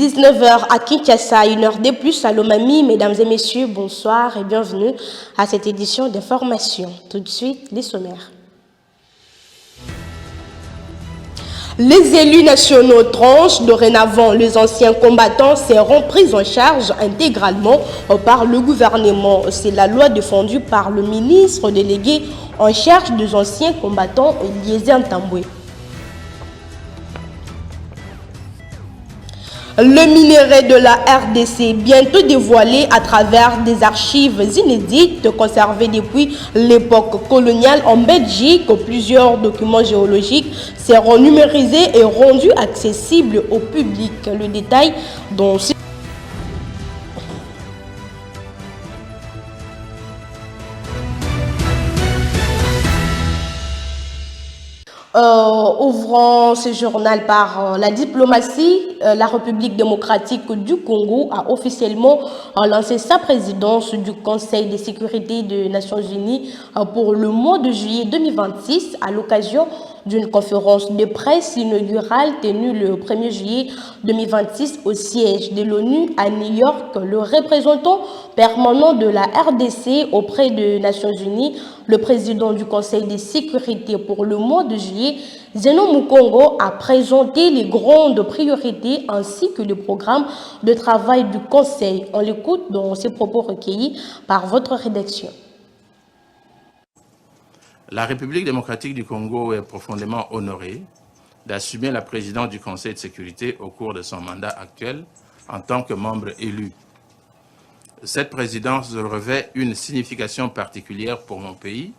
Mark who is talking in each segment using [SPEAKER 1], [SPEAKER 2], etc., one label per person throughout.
[SPEAKER 1] 19 heures à Kinshasa, une heure de plus à Lomami. Mesdames et messieurs, bonsoir et bienvenue à cette édition d'information. Tout de suite, les sommaires. Les élus nationaux tranchent. Dorénavant, les anciens combattants seront pris en charge intégralement par le gouvernement. C'est la loi défendue par le ministre délégué en charge des anciens combattants, Eliezer Ntambwe. Le minerai de la RDC, bientôt dévoilé à travers des archives inédites conservées depuis l'époque coloniale en Belgique. Plusieurs documents géologiques seront numérisés et rendus accessibles au public. Le détail dont ouvrant ce journal par la diplomatie, la République démocratique du Congo a officiellement lancé sa présidence du Conseil de sécurité des Nations Unies pour le mois de juillet 2026 à l'occasion d'une conférence de presse inaugurale tenue le 1er juillet 2026 au siège de l'ONU à New York. Le représentant permanent de la RDC auprès des Nations Unies, le président du Conseil de sécurité pour le mois de juillet, Zeno Mukongo, a présenté les grandes priorités ainsi que le programme de travail du Conseil. On l'écoute dans ses propos recueillis par votre rédaction.
[SPEAKER 2] La République démocratique du Congo est profondément honorée d'assumer la présidence du Conseil de sécurité au cours de son mandat actuel en tant que membre élu. Cette présidence revêt une signification particulière pour mon pays,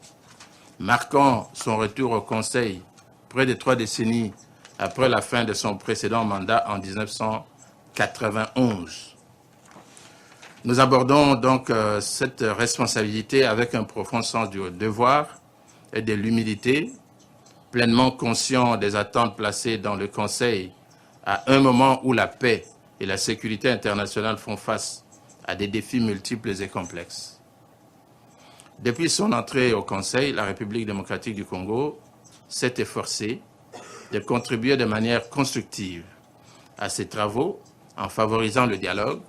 [SPEAKER 2] marquant son retour au Conseil près de 3 décennies après la fin de son précédent mandat en 1991. Nous abordons donc cette responsabilité avec un profond sens du devoir et de l'humilité, pleinement conscient des attentes placées dans le Conseil à un moment où la paix et la sécurité internationale font face à des défis multiples et complexes. Depuis son entrée au Conseil, la République démocratique du Congo s'est efforcée de contribuer de manière constructive à ces travaux en favorisant le dialogue,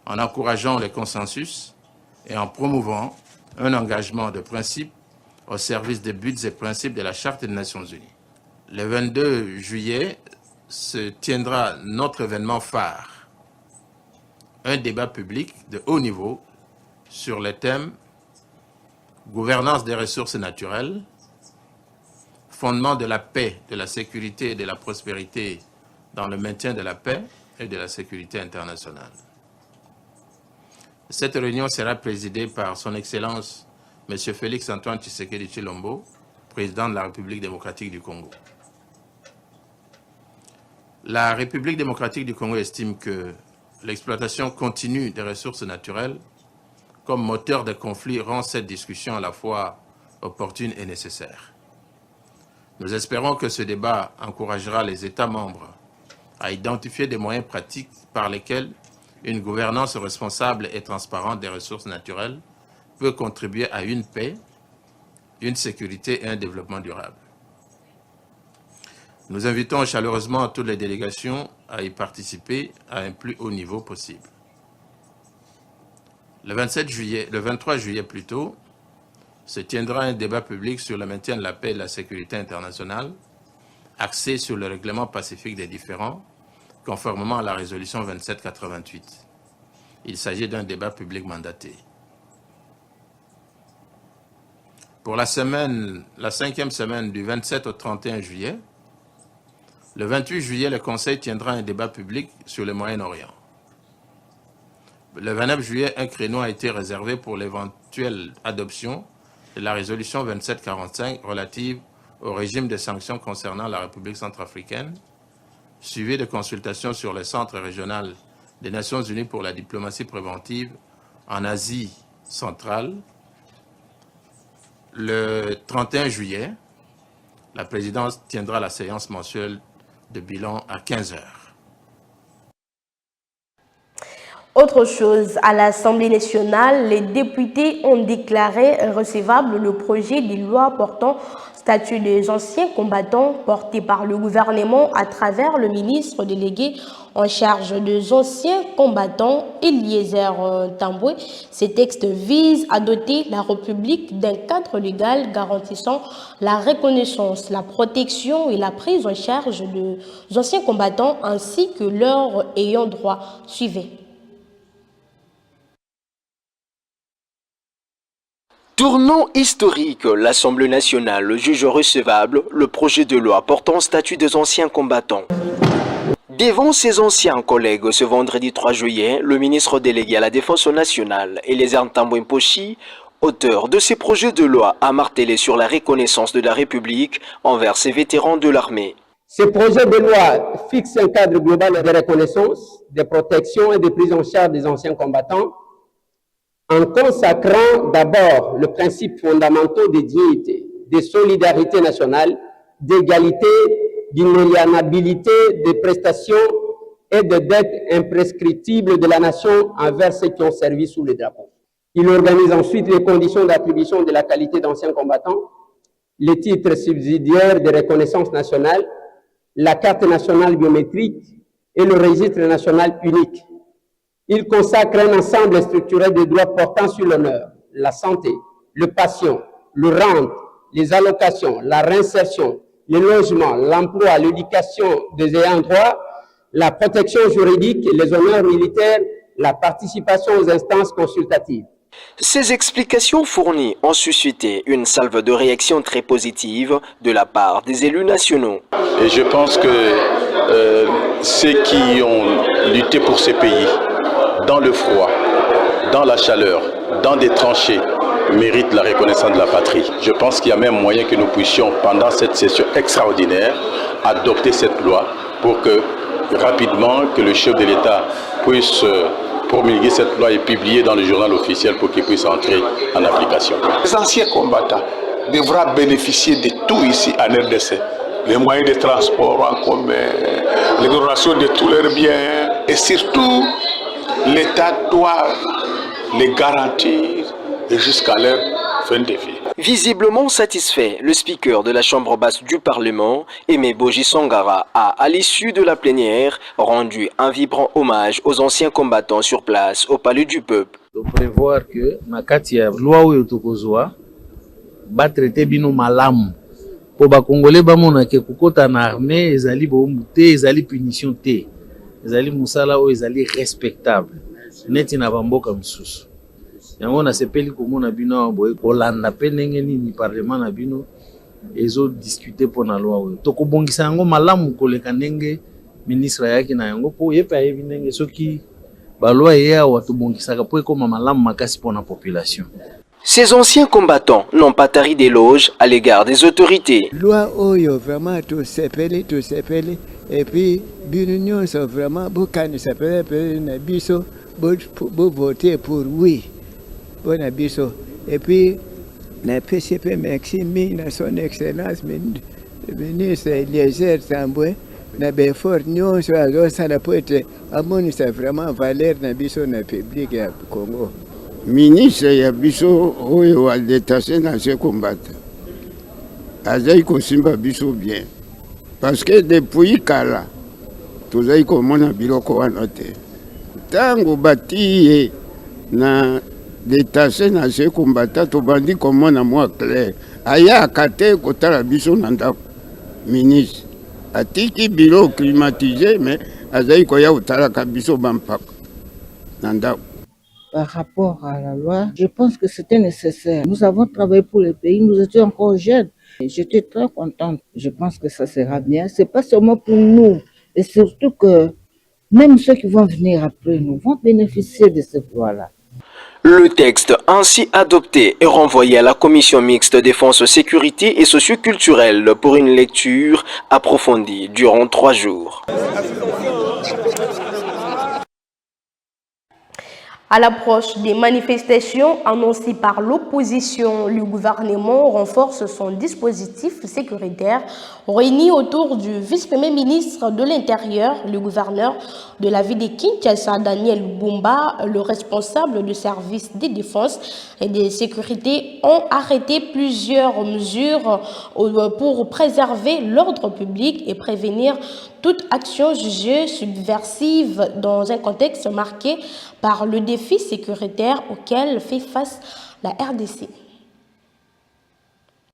[SPEAKER 2] en encourageant le consensus et en promouvant un engagement de principe au service des buts et principes de la Charte des Nations Unies. Le 22 juillet se tiendra notre événement phare, un débat public de haut niveau sur le thème gouvernance des ressources naturelles, fondement de la paix, de la sécurité et de la prospérité dans le maintien de la paix et de la sécurité internationale. Cette réunion sera présidée par son Excellence M. Félix Antoine Tshisekedi Tshilombo, président de la République démocratique du Congo. La République démocratique du Congo estime que l'exploitation continue des ressources naturelles comme moteur de conflit rend cette discussion à la fois opportune et nécessaire. Nous espérons que ce débat encouragera les États membres à identifier des moyens pratiques par lesquels une gouvernance responsable et transparente des ressources naturelles peut contribuer à une paix, une sécurité et un développement durable. Nous invitons chaleureusement toutes les délégations à y participer à un plus haut niveau possible. Le 23 juillet plutôt, se tiendra un débat public sur le maintien de la paix et de la sécurité internationale, axé sur le règlement pacifique des différends, conformément à la résolution 2788. Il s'agit d'un débat public mandaté. Pour la 5e semaine du 27 au 31 juillet, le 28 juillet, le Conseil tiendra un débat public sur le Moyen-Orient. Le 29 juillet, un créneau a été réservé pour l'éventuelle adoption de la résolution 2745 relative au régime de sanctions concernant la République centrafricaine, suivi de consultations sur le Centre régional des Nations Unies pour la diplomatie préventive en Asie centrale. Le 31 juillet, la présidence tiendra la séance mensuelle de bilan à 15 heures.
[SPEAKER 1] Autre chose, à l'Assemblée nationale, les députés ont déclaré recevable le projet de loi portant statut des anciens combattants porté par le gouvernement à travers le ministre délégué en charge des anciens combattants, Eliezer Tamboué. Ces textes visent à doter la République d'un cadre légal garantissant la reconnaissance, la protection et la prise en charge des anciens combattants ainsi que leurs ayants droit. Suivez.
[SPEAKER 3] Tournant historique, l'Assemblée nationale juge recevable le projet de loi portant statut des anciens combattants. Devant ses anciens collègues ce vendredi 3 juillet, le ministre délégué à la Défense nationale, Eliezer Tamboué Mposhi, auteur de ces projets de loi, a martelé sur la reconnaissance de la République envers ses vétérans de l'armée.
[SPEAKER 4] Ce projet de loi fixe un cadre global de reconnaissance, de protection et de prise en charge des anciens combattants, en consacrant d'abord le principe fondamental de dignité, de solidarité nationale, d'égalité, d'inaliénabilité des prestations et de dettes imprescriptibles de la nation envers ceux qui ont servi sous le drapeau. Il organise ensuite les conditions d'attribution de la qualité d'anciens combattants, les titres subsidiaires de reconnaissance nationale, la carte nationale biométrique et le registre national unique. Il consacre un ensemble structuré de droits portant sur l'honneur, la santé, le patient, le rente, les allocations, la réinsertion, le logement, l'emploi, l'éducation des ayants droit, la protection juridique, les honneurs militaires, la participation aux instances consultatives.
[SPEAKER 3] Ces explications fournies ont suscité une salve de réactions très positives de la part des élus nationaux.
[SPEAKER 5] Et je pense que ceux qui ont lutté pour ce pays, dans le froid, dans la chaleur, dans des tranchées, méritent la reconnaissance de la patrie. Je pense qu'il y a même moyen que nous puissions, pendant cette session extraordinaire, adopter cette loi pour que, rapidement, que le chef de l'État puisse promulguer cette loi et publier dans le journal officiel pour qu'il puisse entrer en application.
[SPEAKER 6] Les anciens combattants devront bénéficier de tout ici en RDC. Les moyens de transport en commun, l'exonération de tous leurs biens et surtout l'État doit les garantir jusqu'à leur fin de vie.
[SPEAKER 3] Visiblement satisfait, le speaker de la Chambre basse du Parlement, Aimé Boji Sangara, a, à l'issue de la plénière, rendu un vibrant hommage aux anciens combattants sur place au Palais du Peuple.
[SPEAKER 7] De prévoir que nakati ya loi oyo tokozwa ba traiter bino malamu po ba congolais ba mona ke kokota na armée ezali bombu te ezali punition te ezali musala oyo ezali respectable neti na bamboka msusu yango na sepeli komona bino boye kolanda pe ndenge nini parlement na bino ezo discuter pona loi oyo tokobongisa yango malamu koleka ndenge ministre yaki na yango po yepe ayebi ndenge soki ba loi ya watobongisaka po ekoma malamu makasi pona population.
[SPEAKER 3] Ces anciens combattants n'ont pas tari d'éloges à l'égard des autorités.
[SPEAKER 8] Loi oyo vraiment tout sepeli et puis bino sont vraiment bokani sepeli na biso bo voter pour oui. Bon abisso. Et puis, la PCP Maxime, son excellence, ministre Eliezer Tamboué, na befort nous ça la peut être amoni ça vraiment valeur na biso na public ya Congo.
[SPEAKER 9] Ministre ya biso oyo wa détaché na ce combat. Azai ko simba biso bien. Parce que depuis kala tozai ko mona biloko wana te. Tango bati na détaché na ce combattant to bandi comme na moi clair aya akate kotala biso na ndako ministre atiki bureau climatisé mais azai koya utala ka biso bampaka na ndako.
[SPEAKER 10] Par rapport à la loi, je pense que c'était nécessaire. Nous avons travaillé pour le pays, nous étions encore jeunes. J'étais très contente. Je pense que ça sera bien. C'est pas seulement pour nous, et surtout que même ceux qui vont venir après nous vont bénéficier de cette loi-là.
[SPEAKER 3] Le texte ainsi adopté est renvoyé à la commission mixte défense, sécurité et socioculturelle pour une lecture approfondie durant 3 jours.
[SPEAKER 1] À l'approche des manifestations annoncées par l'opposition, le gouvernement renforce son dispositif sécuritaire réuni autour du vice-premier ministre de l'Intérieur, le gouverneur de la ville de Kinshasa, Daniel Bumba, le responsable du service de défense et de sécurité ont arrêté plusieurs mesures pour préserver l'ordre public et prévenir toute action jugée subversive dans un contexte marqué par le défi sécuritaire auquel fait face la RDC.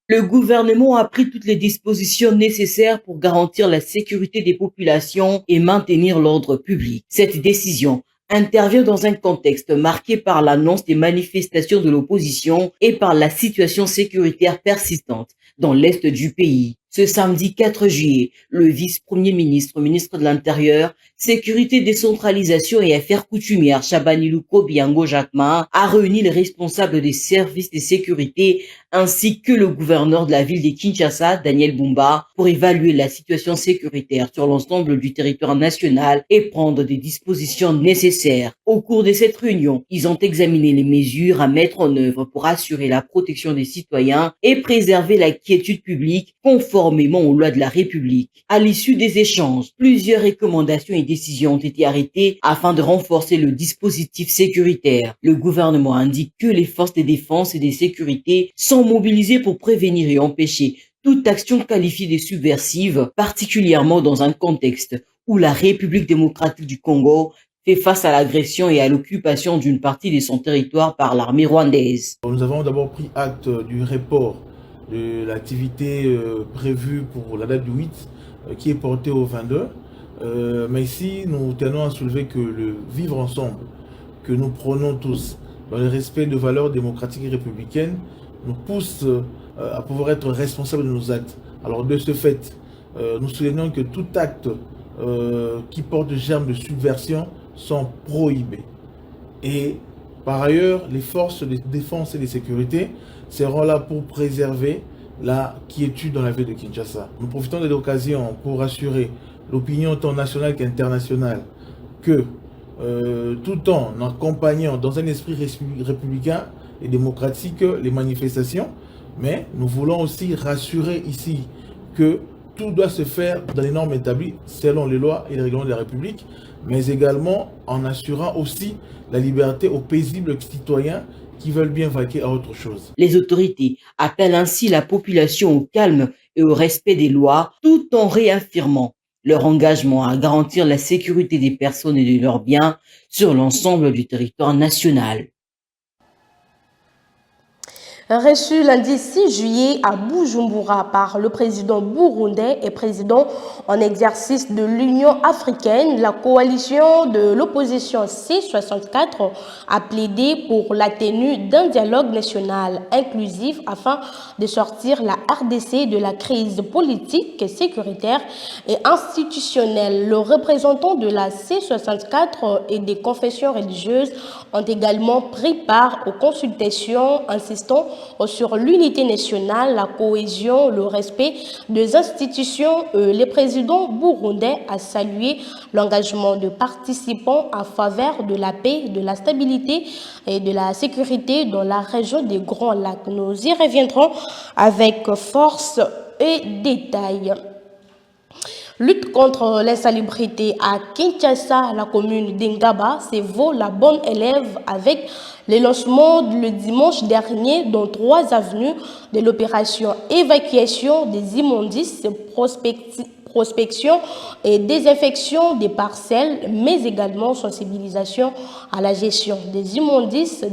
[SPEAKER 11] Le gouvernement a pris toutes les dispositions nécessaires pour garantir la sécurité des populations et maintenir l'ordre public. Cette décision intervient dans un contexte marqué par l'annonce des manifestations de l'opposition et par la situation sécuritaire persistante dans l'est du pays. Ce samedi 4 juillet, le vice-premier ministre, ministre de l'Intérieur, Sécurité, décentralisation et affaires coutumières, Chabaniluko Biango Jacquemin, a réuni les responsables des services de sécurité ainsi que le gouverneur de la ville de Kinshasa, Daniel Bumba, pour évaluer la situation sécuritaire sur l'ensemble du territoire national et prendre des dispositions nécessaires. Au cours de cette réunion, ils ont examiné les mesures à mettre en œuvre pour assurer la protection des citoyens et préserver la quiétude publique conformément aux lois de la République. À l'issue des échanges, plusieurs recommandations et décisions ont été arrêtées afin de renforcer le dispositif sécuritaire. Le gouvernement indique que les forces de défense et de sécurité sont mobilisées pour prévenir et empêcher toute action qualifiée de subversive, particulièrement dans un contexte où la République démocratique du Congo fait face à l'agression et à l'occupation d'une partie de son territoire par l'armée rwandaise.
[SPEAKER 7] Nous avons d'abord pris acte du report de l'activité prévue pour la date du 8 qui est portée au 22. Mais ici, nous tenons à soulever que le vivre ensemble que nous prenons tous dans le respect de valeurs démocratiques et républicaines nous pousse à pouvoir être responsables de nos actes. Alors de ce fait, nous soulignons que tout acte qui porte le germe de subversion sont prohibés. Et par ailleurs, les forces de défense et de sécurité seront là pour préserver la quiétude dans la ville de Kinshasa. Nous profitons de l'occasion pour assurer l'opinion tant nationale qu'internationale que tout en accompagnant dans un esprit républicain et démocratique les manifestations, mais nous voulons aussi rassurer ici que tout doit se faire dans les normes établies selon les lois et les règlements de la République, mais également en assurant aussi la liberté aux paisibles citoyens qui veulent bien vaquer à autre chose.
[SPEAKER 11] Les autorités appellent ainsi la population au calme et au respect des lois, tout en réaffirmant leur engagement à garantir la sécurité des personnes et de leurs biens sur l'ensemble du territoire national.
[SPEAKER 1] Reçu lundi 6 juillet à Bujumbura par le président burundais et président en exercice de l'Union africaine, la coalition de l'opposition C64 a plaidé pour la tenue d'un dialogue national inclusif afin de sortir la RDC de la crise politique, sécuritaire et institutionnelle. Le représentant de la C64 et des confessions religieuses ont également pris part aux consultations, insistant sur l'unité nationale, la cohésion, le respect des institutions. Le président burundais a salué l'engagement de participants en faveur de la paix, de la stabilité et de la sécurité dans la région des Grands Lacs. Nous y reviendrons avec force et détail. Lutte contre l'insalubrité à Kinshasa, la commune d'Ingaba se vaut la bonne élève avec le lancement le dimanche dernier dans 3 avenues de l'opération évacuation des immondices, prospection et désinfection des parcelles, mais également sensibilisation à la gestion des immondices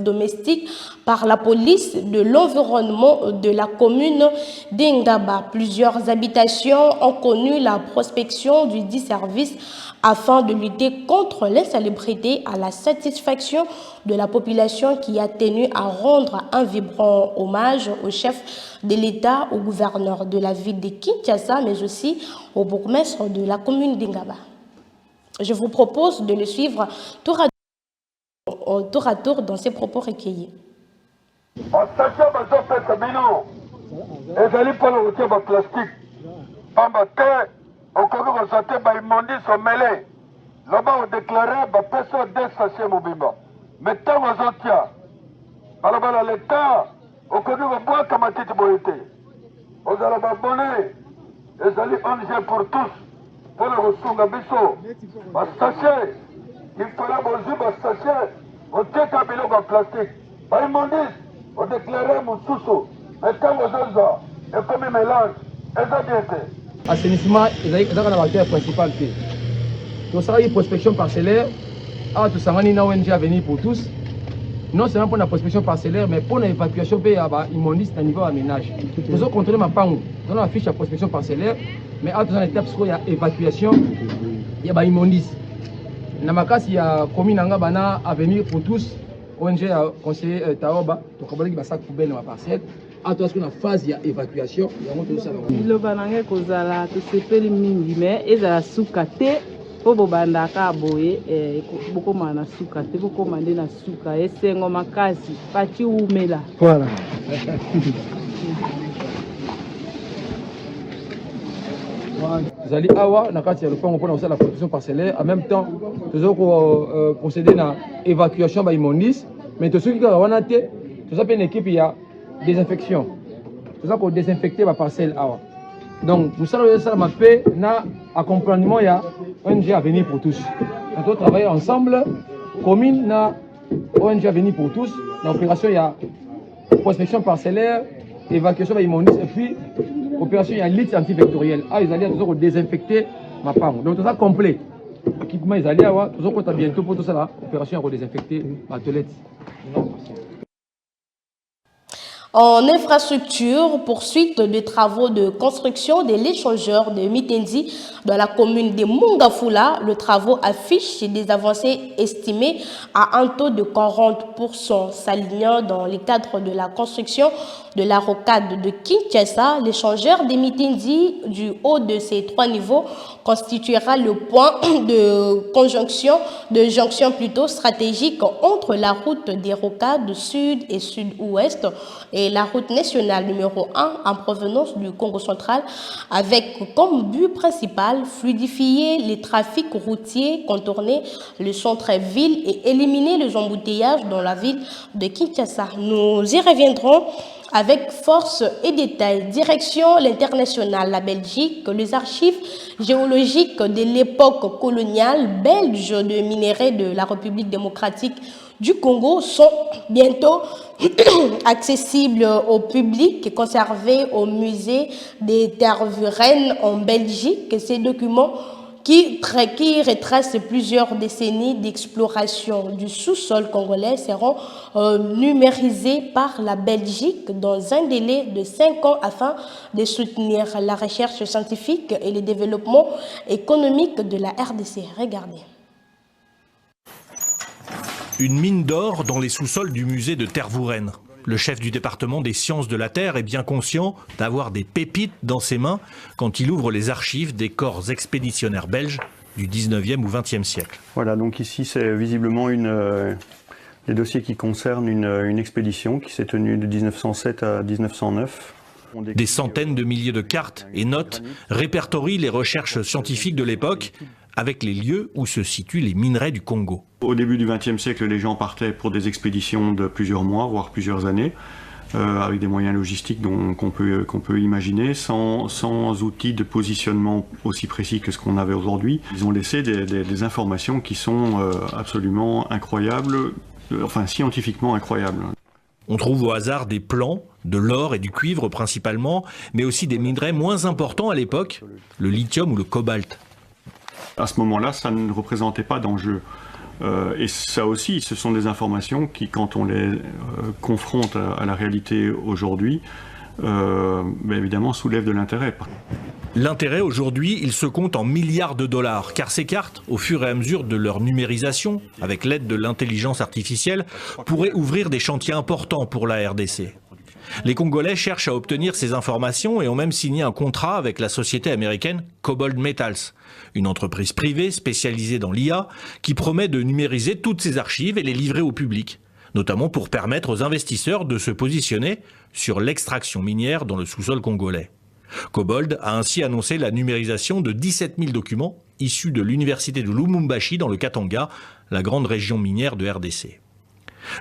[SPEAKER 1] domestiques par la police de l'environnement de la commune d'Ingaba. Plusieurs habitations ont connu la prospection du dit service afin de lutter contre l'insalubrité à la satisfaction de la population qui a tenu à rendre un vibrant hommage au chef de l'État, au gouverneur de la ville de Kinshasa, mais aussi au bourgmestre de la commune d'Ingaba. Je vous propose de le suivre tour à tour dans ses propos recueillis.
[SPEAKER 12] Là-bas, on déclarait que personne ne sachait Mobimba. Mais tant aux autres, alors l'État, on connaît le bois comme un petit boité. On a abonné, les alliés ONG pour tous, pour le ressources à Bissot. Sachez, il fallait bonjour, sachez, on tient un bilan en plastique. Ils m'ont dit, on déclarait mon sous-sous. Mais tant aux autres, et comme ils mélangent, ils ont bien été.
[SPEAKER 13] Assainissement, c'est un acteur principal. Tout ça, il y a prospection parcellaire. Ah, tout ça, on a une ONG à venir pour tous. Non seulement pour la prospection parcellaire, mais pour l'évacuation de l'immondice à niveau aménage. Nous avons contrôlé ma panne. Nous avons affiché la prospection parcellaire, mais à toute étape, il y a évacuation, il y a l'immondice. Dans ma cas, il y a commune à venir pour tous. ONG a conseillé Taoba, donc on a sac poubelle dans la parcelle. À toute la phase, il y a évacuation.
[SPEAKER 14] Il y a kozala to sepeli mingi mais ezala suka te po bobanda ka boye bokoma na suka te bokoma nde na suka esengo makasi pati umela.
[SPEAKER 13] Voilà. Zali awa na kati ya lupango pour la production parcellaire en même temps toujours procéder à évacuation ba immondice mais tout ce qui va wana te tout ça une équipe il y a désinfection tout ça pour désinfecter la parcelle awa donc nous allons ça ma paix na accompagnement il y a ONG à venir pour tous on doit travailler ensemble commune na ONG à venir pour tous dans l'opération il y a prospection parcellaire évacuation de l'immondice et puis opération il y a lutte antivectorielle ah ils allaient toujours désinfecter ma femme donc tout ça complet équipement ils allaient avoir toujours quand bientôt pour tout ça là opération à désinfecter ma toilette.
[SPEAKER 1] En infrastructure, poursuite des travaux de construction de l'échangeur de Mitendi dans la commune de Mungafula. Le travaux affiche des avancées estimées à un taux de 40%. S'alignant dans le cadre de la construction de la rocade de Kinshasa, l'échangeur de Mitendi du haut de ces 3 niveaux constituera le point de jonction plutôt stratégique entre la route des rocades sud et sud-ouest et la route nationale numéro 1 en provenance du Congo central avec comme but principal fluidifier les trafics routiers, contourner le centre-ville et éliminer les embouteillages dans la ville de Kinshasa. Nous y reviendrons avec force et détail. Direction l'international, la Belgique, les archives géologiques de l'époque coloniale belge de minerais de la République démocratique du Congo sont bientôt accessibles au public et conservés au musée des Tervuren en Belgique. Ces documents qui retracent plusieurs décennies d'exploration du sous-sol congolais seront numérisés par la Belgique dans un délai de 5 ans afin de soutenir la recherche scientifique et le développement économique de la RDC. Regardez.
[SPEAKER 15] Une mine d'or dans les sous-sols du musée de Tervuren. Le chef du département des sciences de la Terre est bien conscient d'avoir des pépites dans ses mains quand il ouvre les archives des corps expéditionnaires belges du 19e ou 20e siècle.
[SPEAKER 16] Voilà, donc ici c'est visiblement des dossiers qui concernent une expédition qui s'est tenue de 1907 à 1909.
[SPEAKER 15] Des centaines de milliers de cartes et notes répertorient les recherches scientifiques de l'époque avec les lieux où se situent les minerais du Congo.
[SPEAKER 16] Au début du XXe siècle, les gens partaient pour des expéditions de plusieurs mois, voire plusieurs années, avec des moyens logistiques qu'on peut imaginer, sans outils de positionnement aussi précis que ce qu'on avait aujourd'hui. Ils ont laissé des informations qui sont absolument incroyables, enfin scientifiquement incroyables.
[SPEAKER 15] On trouve au hasard des plans, de l'or et du cuivre principalement, mais aussi des minerais moins importants à l'époque, le lithium ou le cobalt.
[SPEAKER 16] À ce moment-là, ça ne représentait pas d'enjeu. Et ça aussi, ce sont des informations qui, quand on les confronte à la réalité aujourd'hui, évidemment soulèvent de l'intérêt.
[SPEAKER 15] L'intérêt aujourd'hui, il se compte en milliards de dollars, car ces cartes, au fur et à mesure de leur numérisation, avec l'aide de l'intelligence artificielle, pourraient ouvrir des chantiers importants pour la RDC. Les Congolais cherchent à obtenir ces informations et ont même signé un contrat avec la société américaine Cobalt Metals, une entreprise privée spécialisée dans l'IA qui promet de numériser toutes ces archives et les livrer au public, notamment pour permettre aux investisseurs de se positionner sur l'extraction minière dans le sous-sol congolais. Cobalt a ainsi annoncé la numérisation de 17 000 documents issus de l'université de Lumumbashi dans le Katanga, la grande région minière de RDC.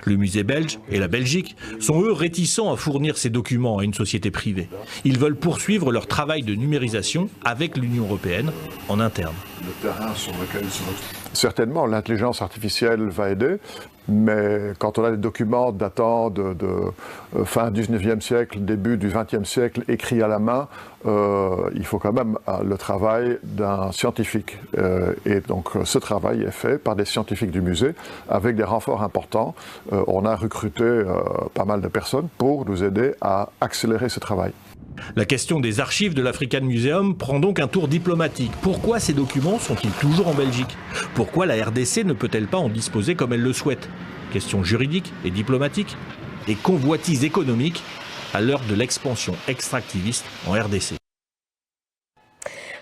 [SPEAKER 15] Le musée belge et la Belgique sont eux réticents à fournir ces documents à une société privée. Ils veulent poursuivre leur travail de numérisation avec l'Union européenne en interne.
[SPEAKER 17] Certainement, l'intelligence artificielle va aider, mais quand on a des documents datant de fin 19e siècle, début du 20e siècle, écrits à la main, il faut quand même le travail d'un scientifique. Et donc ce travail est fait par des scientifiques du musée avec des renforts importants. On a recruté pas mal de personnes pour nous aider à accélérer ce travail.
[SPEAKER 15] La question des archives de l'African Museum prend donc un tour diplomatique. Pourquoi ces documents sont-ils toujours en Belgique? Pourquoi la RDC ne peut-elle pas en disposer comme elle le souhaite? Question juridique et diplomatique et convoitise économique à l'heure de l'expansion extractiviste en RDC.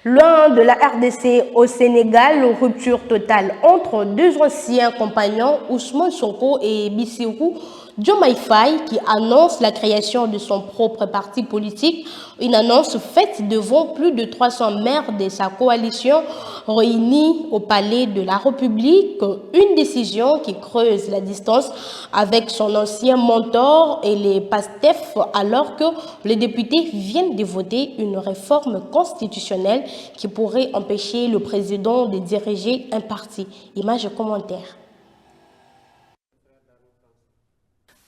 [SPEAKER 1] Loin de la RDC au Sénégal, rupture totale entre deux anciens compagnons, Ousmane Sonko et Bassirou Diomaye Faye, qui annonce la création de son propre parti politique, une annonce faite devant plus de 300 maires de sa coalition réunis au Palais de la République, une décision qui creuse la distance avec son ancien mentor et les PASTEF, alors que les députés viennent de voter une réforme constitutionnelle qui pourrait empêcher le président de diriger un parti. Images et commentaires.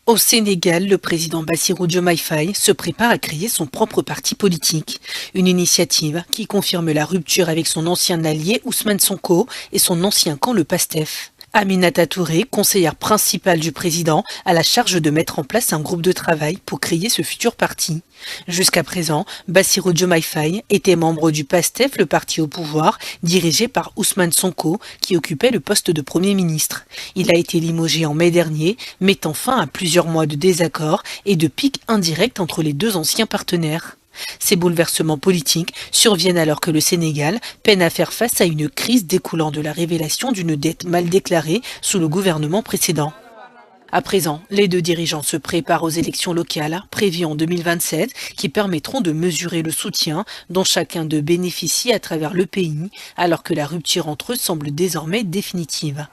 [SPEAKER 18] Au Sénégal, le président Bassirou Diomaye Faye se prépare à créer son propre parti politique. Une initiative qui confirme la rupture avec son ancien allié Ousmane Sonko et son ancien camp, le PASTEF. Aminata Touré, conseillère principale du président, a la charge de mettre en place un groupe de travail pour créer ce futur parti. Jusqu'à présent, Bassirou Diomaye Faye était membre du PASTEF, le parti au pouvoir, dirigé par Ousmane Sonko, qui occupait le poste de Premier ministre. Il a été limogé en mai dernier, mettant fin à plusieurs mois de désaccords et de piques indirectes entre les deux anciens partenaires. Ces bouleversements politiques surviennent alors que le Sénégal peine à faire face à une crise découlant de la révélation d'une dette mal déclarée sous le gouvernement précédent. À présent, les deux dirigeants se préparent aux élections locales prévues en 2027 qui permettront de mesurer le soutien dont chacun d'eux bénéficie à travers le pays alors que la rupture entre eux semble désormais définitive.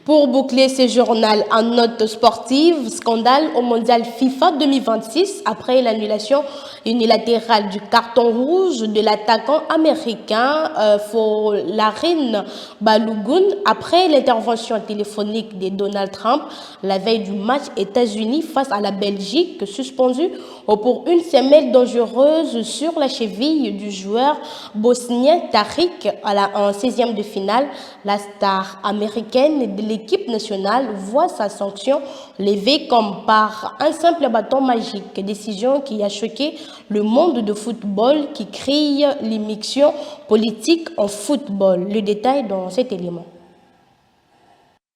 [SPEAKER 1] Pour boucler ce journal en note sportive, scandale au mondial FIFA 2026 après l'annulation unilatérale du carton rouge de l'attaquant américain Folarin Balogun après l'intervention téléphonique de Donald Trump la veille du match États-Unis face à la Belgique, suspendu pour une semelle dangereuse sur la cheville du joueur bosnien Tariq en 16e de finale. La star américaine de l'équipe nationale voit sa sanction levée comme par un simple bâton magique, décision qui a choqué le monde de football qui crie l'immixtion politique en football. Le détail dans cet élément.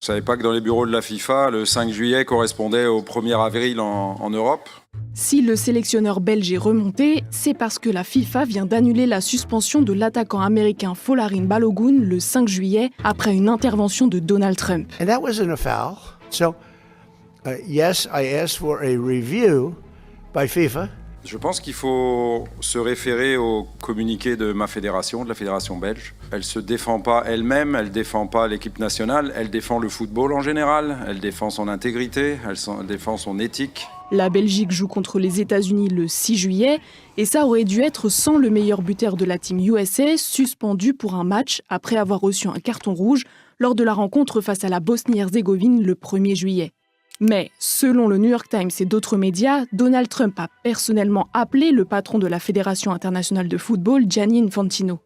[SPEAKER 19] Je ne savais pas que dans les bureaux de la FIFA, le 5 juillet correspondait au 1er avril en Europe.
[SPEAKER 20] Si le sélectionneur belge est remonté, c'est parce que la FIFA vient d'annuler la suspension de l'attaquant américain Folarin Balogun le 5 juillet après une intervention de Donald Trump.
[SPEAKER 21] And that wasn't a foul. So, yes, I asked for a review by FIFA.
[SPEAKER 19] Je pense qu'il faut se référer au communiqué de ma fédération, de la fédération belge. Elle ne se défend pas elle-même, elle ne défend pas l'équipe nationale, elle défend le football en général, elle défend son intégrité, elle défend son éthique.
[SPEAKER 20] La Belgique joue contre les États-Unis le 6 juillet et ça aurait dû être sans le meilleur buteur de la team USA, suspendu pour un match après avoir reçu un carton rouge lors de la rencontre face à la Bosnie-Herzégovine le 1er juillet. Mais, selon le New York Times et d'autres médias, Donald Trump a personnellement appelé le patron de la Fédération internationale de football, Gianni Infantino.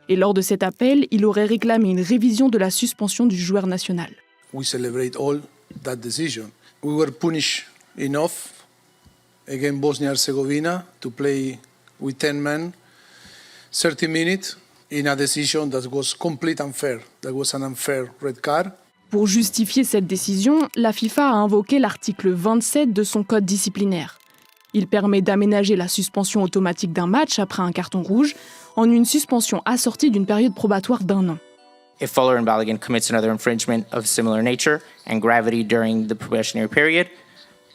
[SPEAKER 20] Et lors de cet appel, il aurait réclamé une révision de la suspension du joueur national.
[SPEAKER 22] We celebrate all that decision. We were punished enough against Bosnia-Herzegovina to play with 10 men, 30 minutes, in a decision that was completely unfair. That was an unfair red card.
[SPEAKER 20] Pour justifier cette décision, la FIFA a invoqué l'article 27 de son code disciplinaire. Il permet d'aménager la suspension automatique d'un match après un carton rouge en une suspension assortie d'une période probatoire d'1 an.
[SPEAKER 23] If Folarin Balogun commits another infringement of similar nature and gravity during the probationary period,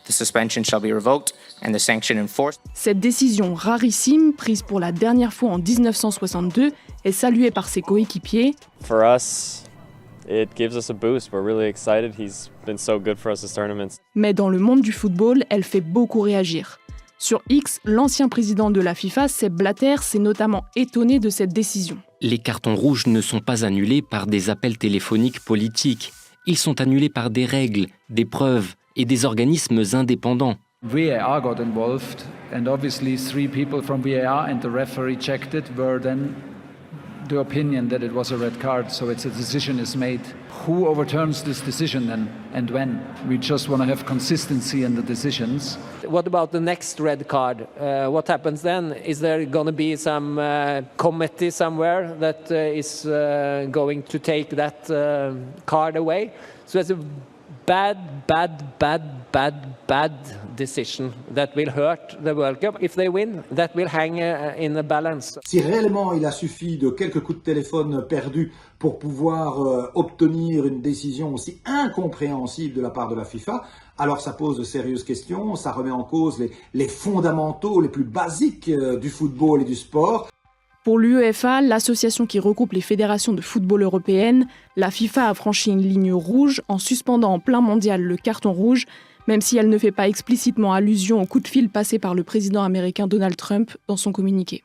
[SPEAKER 2] the suspension shall be revoked and the sanction enforced.
[SPEAKER 20] Cette décision rarissime, prise pour la dernière fois en 1962, est saluée par ses coéquipiers.
[SPEAKER 4] For us, it gives us a boost. We're really excited. He's been so good for us this tournament.
[SPEAKER 20] Mais dans le monde du football, elle fait beaucoup réagir. Sur X, l'ancien président de la FIFA, Sepp Blatter, s'est notamment étonné de cette décision.
[SPEAKER 23] Les cartons rouges ne sont pas annulés par des appels téléphoniques politiques. Ils sont annulés par des règles, des preuves et des organismes indépendants.
[SPEAKER 24] VAR got involved, and obviously 3 people from VAR and the referee checked it were then the opinion that it was a red card, so it's a decision is made. Who overturns this decision and when? We just want to have consistency in the decisions.
[SPEAKER 25] What about the next red card? What happens then? Is there going to be some committee somewhere that is going to take that card away? So it's a bad decision that will hurt the World Cup. If they win, that will hang in the balance.
[SPEAKER 26] Si réellement il a suffi de quelques coups de téléphone perdus pour pouvoir obtenir une décision aussi incompréhensible de la part de la FIFA, alors ça pose de sérieuses questions, ça remet en cause les fondamentaux les plus basiques du football et du sport.
[SPEAKER 20] Pour l'UEFA, l'association qui regroupe les fédérations de football européennes, la FIFA a franchi une ligne rouge en suspendant en plein mondial le carton rouge, même si elle ne fait pas explicitement allusion au coup de fil passé par le président américain Donald Trump dans son communiqué.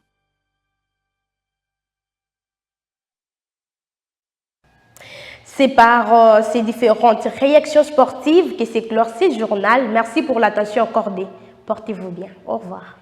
[SPEAKER 1] C'est par ces différentes réactions sportives que s'éclaire ce journal. Merci pour l'attention accordée. Portez-vous bien. Au revoir.